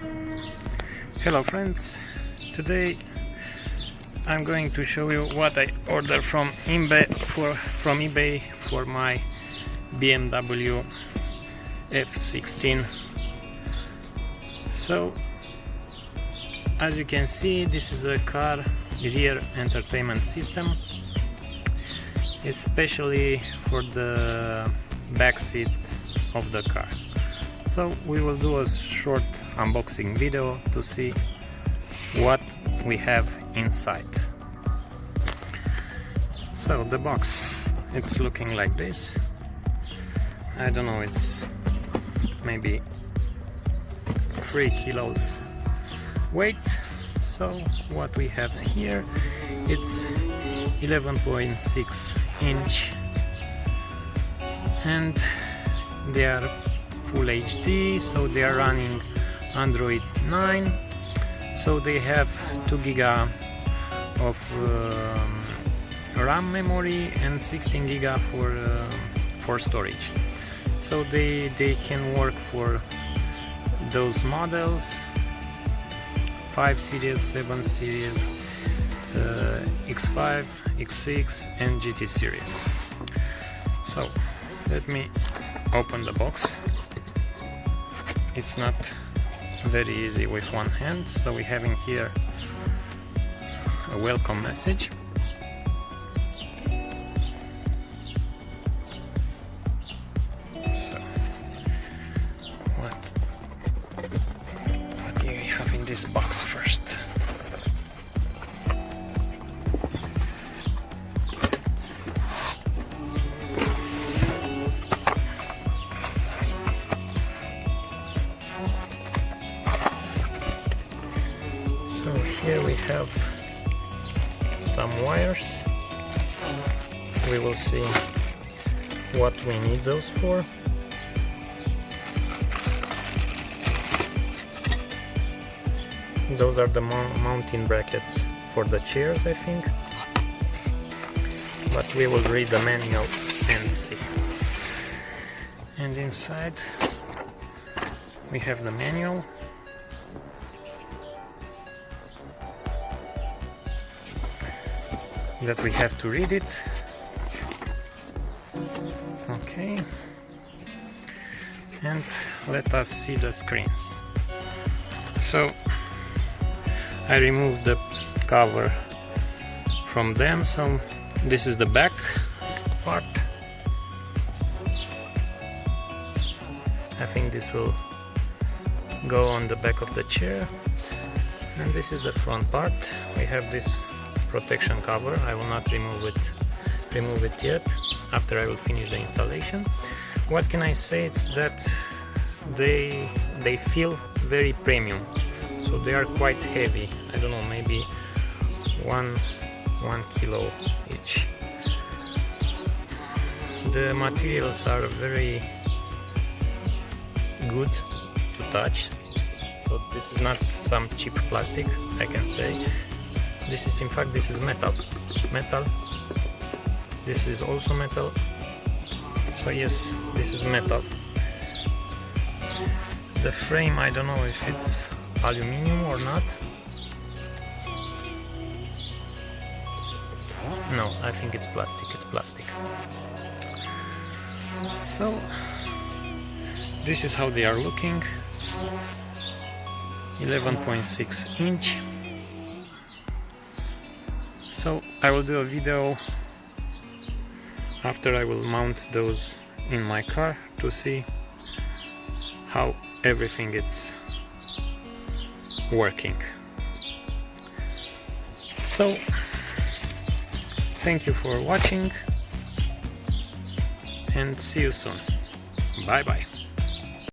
Hello friends, today I'm going to show you what I ordered from eBay for my BMW F16. So as you can see, this is a car rear entertainment system, especially for the back seat of the car. So we will do a short unboxing video to see what we have inside. So the box, it's looking like this. I don't know, it's maybe 3 kilos weight. So what we have here, it's 11.6 inch and they are Full HD, so they are running Android 9, so they have 2 GB of RAM memory and 16 GB for storage. So they can work for those models 5 series, 7 series, X5, X6 and GT series. So let me open the box. It's not very easy with one hand, so we have in here a welcome message. So what do we have in this box first? So here we have some wires. We will see what we need those for. Those are the mounting brackets for the chairs, I think. But we will read the manual and see. And inside we have the manual. That we have to read it. Okay, and let us see the screens. So I removed the cover from them, so this is the back part. I think this will go on the back of the chair, and this is the front part. We have this protection cover. I will not remove it yet, after I will finish the installation. What can I say? It's that they feel very premium, so they are quite heavy. I don't know, maybe one kilo each. The materials are very good to touch, so this is not some cheap plastic, I can say. This is, in fact, this is metal. This is also metal. So yes, this is metal. The frame, I don't know if it's aluminum or not. No, I think it's plastic. It's plastic. So this is how they are looking. 11.6 inch. So I will do a video after I will mount those in my car to see how everything is working. So thank you for watching and see you soon. Bye bye.